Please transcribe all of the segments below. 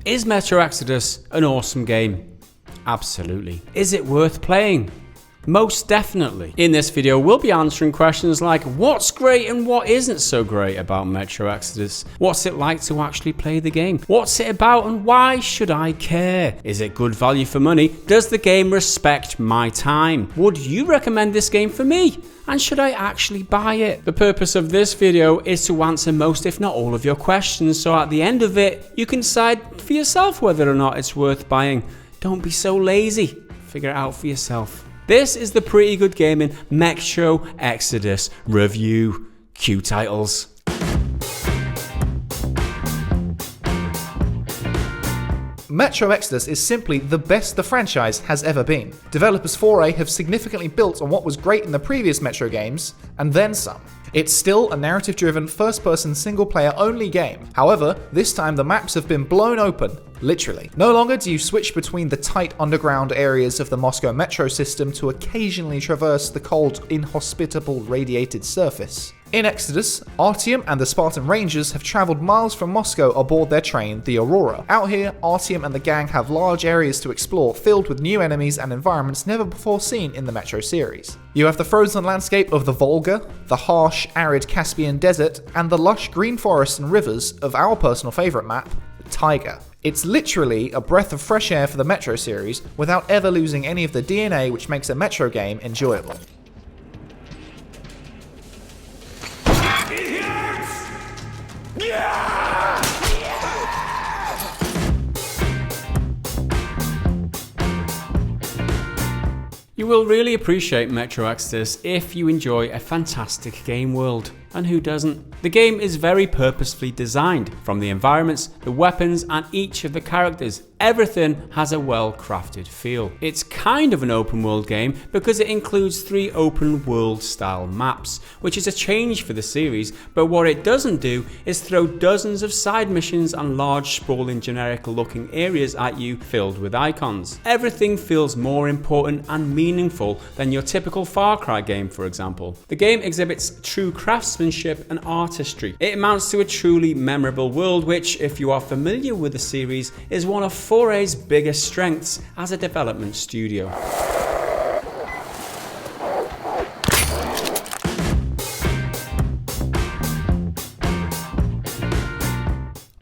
Is Metro Exodus an awesome game? Absolutely. Is it worth playing? Most definitely. In this video, we'll be answering questions like what's great and what isn't so great about Metro Exodus? What's it like to actually play the game? What's it about and why should I care? Is it good value for money? Does the game respect my time? Would you recommend this game for me? And should I actually buy it? The purpose of this video is to answer most if not all of your questions, so at the end of it, you can decide for yourself whether or not it's worth buying. Don't be so lazy. Figure it out for yourself. This is the Pretty Good Gaming Metro Exodus review. Cue titles. Metro Exodus is simply the best the franchise has ever been. Developers 4A have significantly built on what was great in the previous Metro games, and then some. It's still a narrative-driven, first-person, single-player only game. However, this time the maps have been blown open, literally. No longer do you switch between the tight underground areas of the Moscow metro system to occasionally traverse the cold, inhospitable radiated surface. In Exodus, Artyom and the Spartan Rangers have travelled miles from Moscow aboard their train, the Aurora. Out here, Artyom and the gang have large areas to explore filled with new enemies and environments never before seen in the Metro series. You have the frozen landscape of the Volga, the harsh, arid Caspian Desert, and the lush green forests and rivers of our personal favourite map, the Taiga. It's literally a breath of fresh air for the Metro series without ever losing any of the DNA which makes a Metro game enjoyable. You will really appreciate Metro Exodus if you enjoy a fantastic game world. And who doesn't? The game is very purposefully designed, from the environments, the weapons, and each of the characters. Everything has a well-crafted feel. It's kind of an open world game because it includes 3 open world style maps, which is a change for the series, but what it doesn't do is throw dozens of side missions and large sprawling generic looking areas at you filled with icons. Everything feels more important and meaningful than your typical Far Cry game, for example. The game exhibits true craftsmanship and artistry. It amounts to a truly memorable world which, if you are familiar with the series, is one of 4A's biggest strengths as a development studio.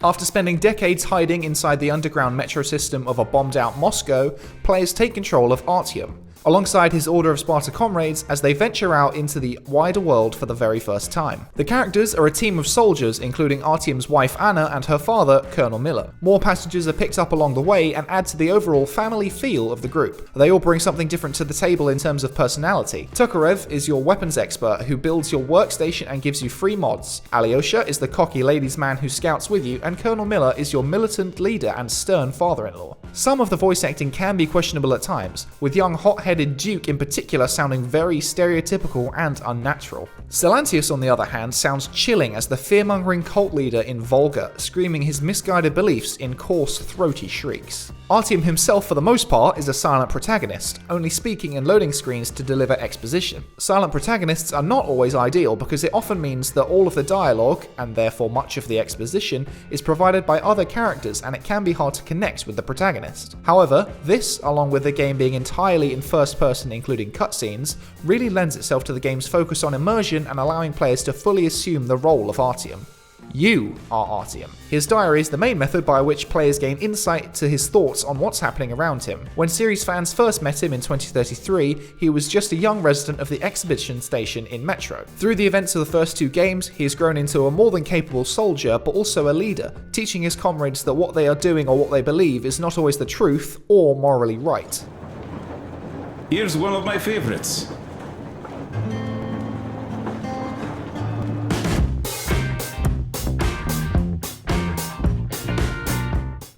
After spending decades hiding inside the underground metro system of a bombed-out Moscow, players take control of Artyom, alongside his Order of Sparta comrades as they venture out into the wider world for the very first time. The characters are a team of soldiers, including Artyom's wife Anna and her father, Colonel Miller. More passengers are picked up along the way and add to the overall family feel of the group. They all bring something different to the table in terms of personality. Tokarev is your weapons expert who builds your workstation and gives you free mods. Alyosha is the cocky ladies' man who scouts with you, and Colonel Miller is your militant leader and stern father-in-law. Some of the voice acting can be questionable at times, with young hot-headed Duke in particular sounding very stereotypical and unnatural. Silantius, on the other hand, sounds chilling as the fear-mongering cult leader in Volga, screaming his misguided beliefs in coarse, throaty shrieks. Artyom himself, for the most part, is a silent protagonist, only speaking in loading screens to deliver exposition. Silent protagonists are not always ideal because it often means that all of the dialogue, and therefore much of the exposition, is provided by other characters and it can be hard to connect with the protagonist. However, this, along with the game being entirely in first person including cutscenes, really lends itself to the game's focus on immersion and allowing players to fully assume the role of Artyom. You are Artyom. His diary is the main method by which players gain insight to his thoughts on what's happening around him. When series fans first met him in 2033, he was just a young resident of the exhibition station in Metro. Through the events of the first 2 games, he has grown into a more than capable soldier, but also a leader, teaching his comrades that what they are doing or what they believe is not always the truth or morally right. Here's one of my favorites.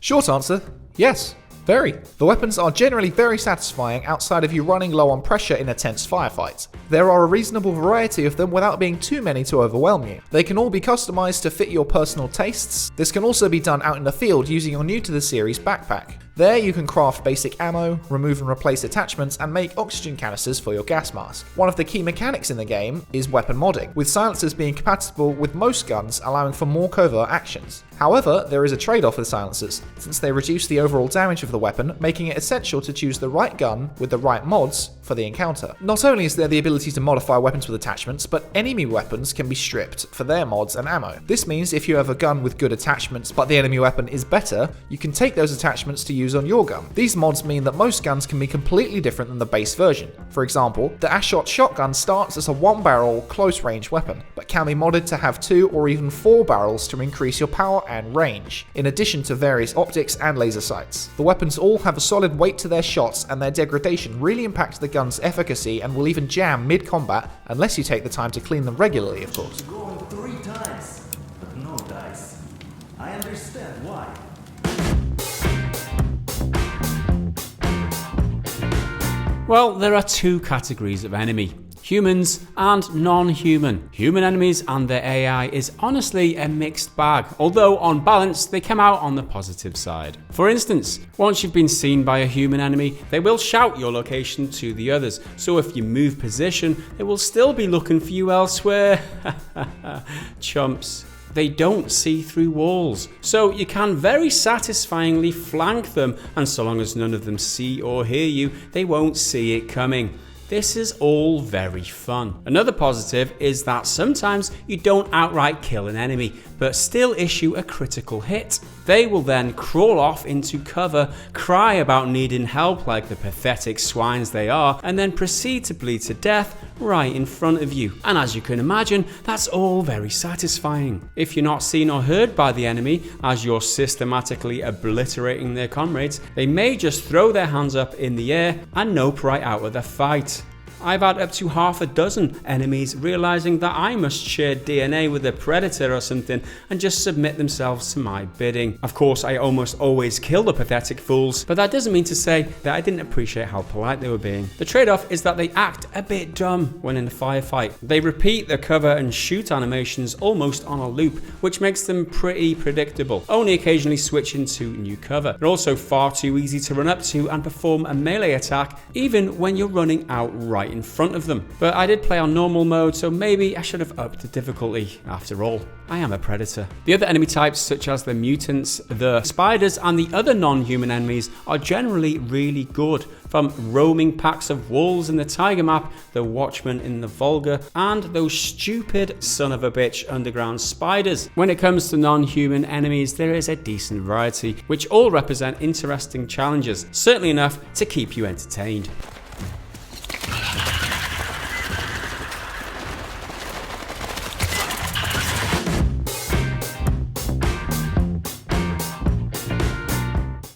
Short answer, yes. Very. The weapons are generally very satisfying outside of you running low on pressure in a tense firefight. There are a reasonable variety of them without being too many to overwhelm you. They can all be customized to fit your personal tastes. This can also be done out in the field using your new to the series backpack. There you can craft basic ammo, remove and replace attachments, and make oxygen canisters for your gas mask. One of the key mechanics in the game is weapon modding, with silencers being compatible with most guns, allowing for more covert actions. However, there is a trade-off with silencers, since they reduce the overall damage of the weapon, making it essential to choose the right gun with the right mods for the encounter. Not only is there the ability to modify weapons with attachments, but enemy weapons can be stripped for their mods and ammo. This means if you have a gun with good attachments but the enemy weapon is better, you can take those attachments to use on your gun. These mods mean that most guns can be completely different than the base version. For example, the Ashot shotgun starts as a 1-barrel close-range weapon, but can be modded to have 2 or even 4 barrels to increase your power and range, in addition to various optics and laser sights. The weapons all have a solid weight to their shots, and their degradation really impacts the gun's efficacy and will even jam mid-combat unless you take the time to clean them regularly, of course. Going 3 times, but no dice. I understand why. Well, there are 2 categories of enemy: humans and non-human. Human enemies and their AI is honestly a mixed bag, although on balance they come out on the positive side. For instance, once you've been seen by a human enemy, they will shout your location to the others, so if you move position, they will still be looking for you elsewhere. Chumps. They don't see through walls, so you can very satisfyingly flank them, and so long as none of them see or hear you, they won't see it coming. This is all very fun. Another positive is that sometimes you don't outright kill an enemy, but still issue a critical hit. They will then crawl off into cover, cry about needing help like the pathetic swines they are, and then proceed to bleed to death right in front of you. And as you can imagine, that's all very satisfying. If you're not seen or heard by the enemy as you're systematically obliterating their comrades, they may just throw their hands up in the air and nope right out of the fight. I've had up to half a dozen enemies realizing that I must share DNA with a predator or something and just submit themselves to my bidding. Of course, I almost always kill the pathetic fools, but that doesn't mean to say that I didn't appreciate how polite they were being. The trade-off is that they act a bit dumb when in a firefight. They repeat the cover and shoot animations almost on a loop, which makes them pretty predictable, only occasionally switching to new cover. They're also far too easy to run up to and perform a melee attack, even when you're running out right in front of them. But I did play on normal mode, so maybe I should have upped the difficulty. After all, I am a predator. The other enemy types, such as the mutants, the spiders, and the other non-human enemies, are generally really good. From roaming packs of wolves in the Tiger map, the Watchmen in the Volga, and those stupid son of a bitch underground spiders. When it comes to non-human enemies, there is a decent variety, which all represent interesting challenges, certainly enough to keep you entertained.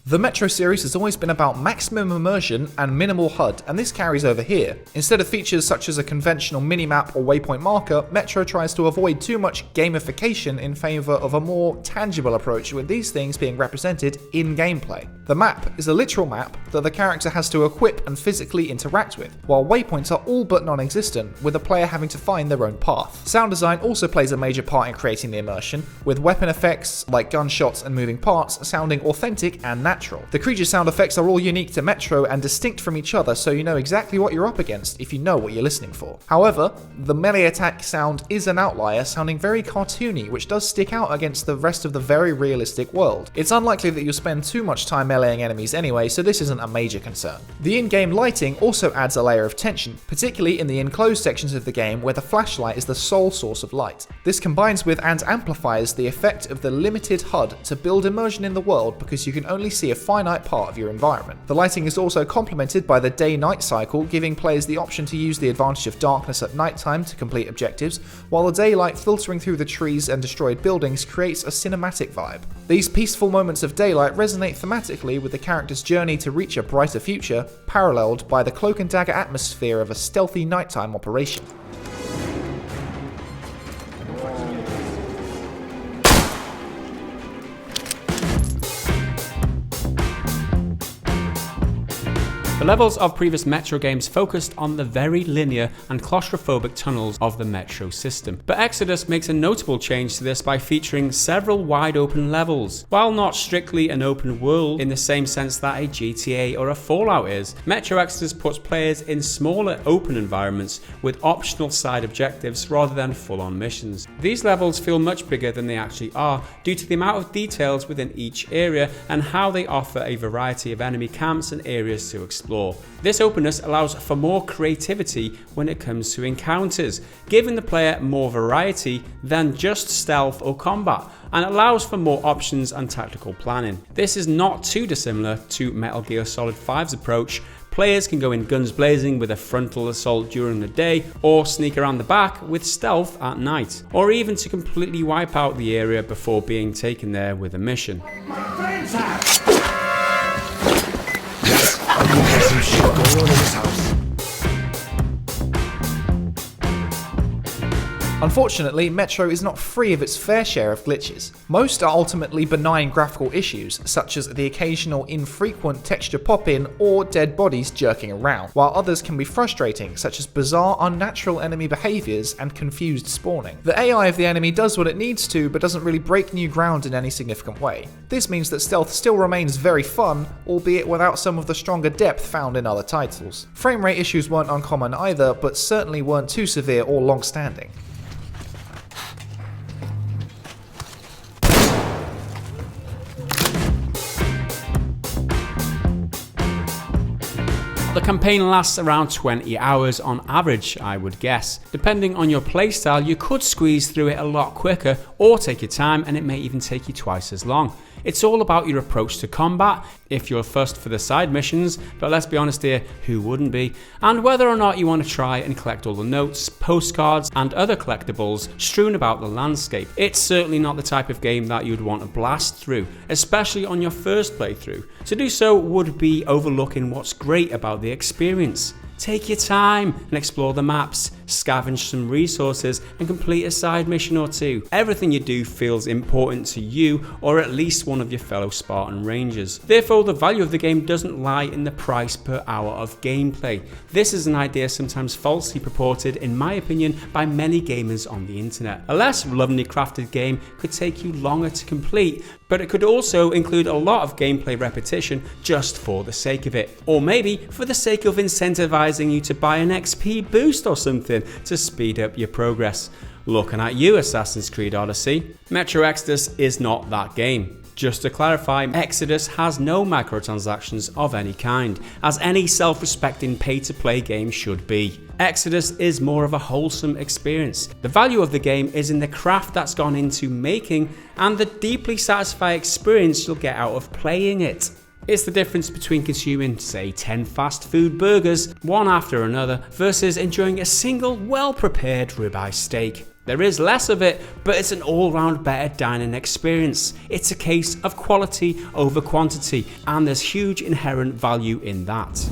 The Metro series has always been about maximum immersion and minimal HUD, and this carries over here. Instead of features such as a conventional minimap or waypoint marker, Metro tries to avoid too much gamification in favour of a more tangible approach, with these things being represented in gameplay. The map is a literal map that the character has to equip and physically interact with, while waypoints are all but non-existent, with the player having to find their own path. Sound design also plays a major part in creating the immersion, with weapon effects like gunshots and moving parts sounding authentic and natural. The creature sound effects are all unique to Metro and distinct from each other, so you know exactly what you're up against if you know what you're listening for. However, the melee attack sound is an outlier, sounding very cartoony, which does stick out against the rest of the very realistic world. It's unlikely that you'll spend too much time meleeing enemies anyway, so this isn't a major concern. The in-game lighting also adds a layer of tension, particularly in the enclosed sections of the game where the flashlight is the sole source of light. This combines with and amplifies the effect of the limited HUD to build immersion in the world, because you can only see a finite part of your environment. The lighting is also complemented by the day-night cycle, giving players the option to use the advantage of darkness at nighttime to complete objectives, while the daylight filtering through the trees and destroyed buildings creates a cinematic vibe. These peaceful moments of daylight resonate thematically with the character's journey to reach a brighter future, paralleled by the cloak and dagger atmosphere of a stealthy nighttime operation. The The levels of previous Metro games focused on the very linear and claustrophobic tunnels of the Metro system, but Exodus makes a notable change to this by featuring several wide open levels. While not strictly an open world in the same sense that a GTA or a Fallout is, Metro Exodus puts players in smaller open environments with optional side objectives rather than full-on missions. These levels feel much bigger than they actually are due to the amount of details within each area and how they offer a variety of enemy camps and areas to explore. This openness allows for more creativity when it comes to encounters, giving the player more variety than just stealth or combat, and allows for more options and tactical planning. This is not too dissimilar to Metal Gear Solid 5's approach. Players can go in guns blazing with a frontal assault during the day, or sneak around the back with stealth at night, or even to completely wipe out the area before being taken there with a mission. My friends have. There's some shit going on in this house. Unfortunately, Metro is not free of its fair share of glitches. Most are ultimately benign graphical issues, such as the occasional infrequent texture pop-in or dead bodies jerking around, while others can be frustrating, such as bizarre, unnatural enemy behaviours and confused spawning. The AI of the enemy does what it needs to, but doesn't really break new ground in any significant way. This means that stealth still remains very fun, albeit without some of the stronger depth found in other titles. Frame rate issues weren't uncommon either, but certainly weren't too severe or long-standing. The campaign lasts around 20 hours on average, I would guess. Depending on your playstyle, you could squeeze through it a lot quicker or take your time, and it may even take you twice as long. It's all about your approach to combat, if you're fussed for the side missions, but let's be honest here, who wouldn't be? And whether or not you want to try and collect all the notes, postcards and other collectibles strewn about the landscape. It's certainly not the type of game that you'd want to blast through, especially on your first playthrough. To do so would be overlooking what's great about the experience. Take your time and explore the maps, scavenge some resources and complete a side mission or two. Everything you do feels important to you or at least one of your fellow Spartan Rangers. Therefore, the value of the game doesn't lie in the price per hour of gameplay. This is an idea sometimes falsely purported, in my opinion, by many gamers on the internet. A less lovingly crafted game could take you longer to complete, but it could also include a lot of gameplay repetition just for the sake of it. Or maybe for the sake of incentivizing you to buy an XP boost or something to speed up your progress. Looking at you, Assassin's Creed Odyssey. Metro Exodus is not that game. Just to clarify, Exodus has no microtransactions of any kind, as any self-respecting pay-to-play game should be. Exodus is more of a wholesome experience. The value of the game is in the craft that's gone into making and the deeply satisfying experience you'll get out of playing it. It's the difference between consuming, say, 10 fast food burgers, one after another, versus enjoying a single well-prepared ribeye steak. There is less of it, but it's an all-round better dining experience. It's a case of quality over quantity, and there's huge inherent value in that.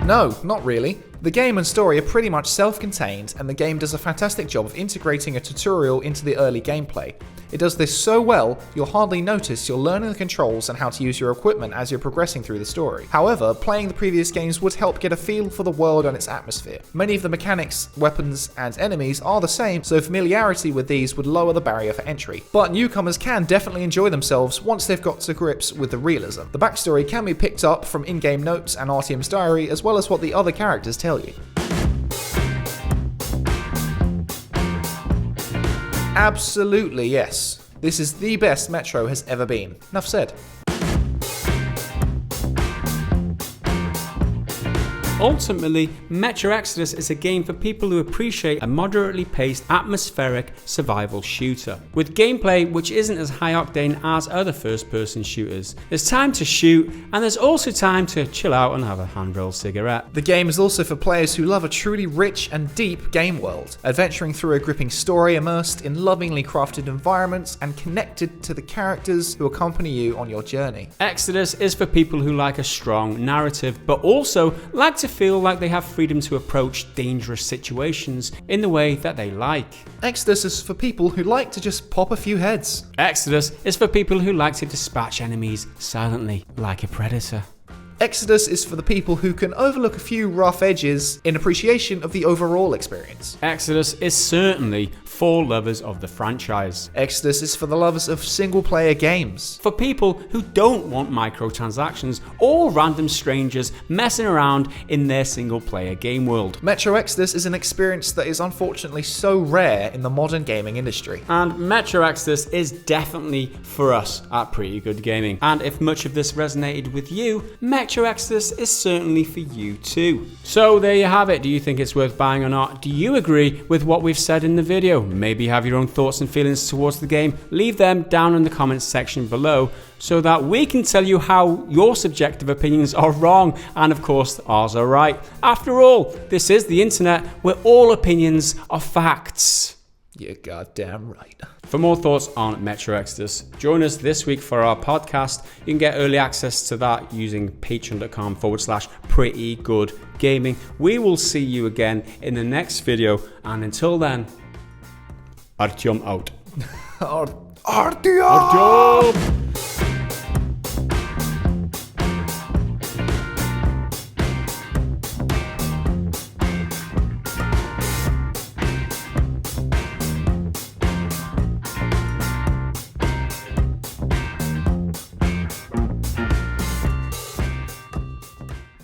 No, not really. The game and story are pretty much self-contained, and the game does a fantastic job of integrating a tutorial into the early gameplay. It does this so well, you'll hardly notice you're learning the controls and how to use your equipment as you're progressing through the story. However, playing the previous games would help get a feel for the world and its atmosphere. Many of the mechanics, weapons, and enemies are the same, so familiarity with these would lower the barrier for entry. But newcomers can definitely enjoy themselves once they've got to grips with the realism. The backstory can be picked up from in-game notes and Artyom's diary, as well as what the other characters tell you. Absolutely yes. This is the best Metro has ever been. Enough said. Ultimately, Metro Exodus is a game for people who appreciate a moderately paced, atmospheric survival shooter, with gameplay which isn't as high octane as other first-person shooters. There's time to shoot, and there's also time to chill out and have a hand-rolled cigarette. The game is also for players who love a truly rich and deep game world, adventuring through a gripping story immersed in lovingly crafted environments and connected to the characters who accompany you on your journey. Exodus is for people who like a strong narrative, but also like to to feel like they have freedom to approach dangerous situations in the way that they like. Exodus is for people who like to just pop a few heads. Exodus is for people who like to dispatch enemies silently like a predator. Exodus is for the people who can overlook a few rough edges in appreciation of the overall experience. Exodus is certainly for lovers of the franchise. Exodus is for the lovers of single-player games. For people who don't want microtransactions or random strangers messing around in their single-player game world. Metro Exodus is an experience that is unfortunately so rare in the modern gaming industry. And Metro Exodus is definitely for us at Pretty Good Gaming. And if much of this resonated with you, Metro Exodus is certainly for you too. So there you have it. Do you think it's worth buying or not? Do you agree with what we've said in the video? Maybe have your own thoughts and feelings towards the game. Leave them down in the comments section below so that we can tell you how your subjective opinions are wrong and of course ours are right. After all, this is the internet where all opinions are facts. You're goddamn right. For more thoughts on Metro Exodus, join us this week for our podcast. You can get early access to that using patreon.com/prettygoodgaming. We will see you again in the next video, and until then, Artyom out. Artyom!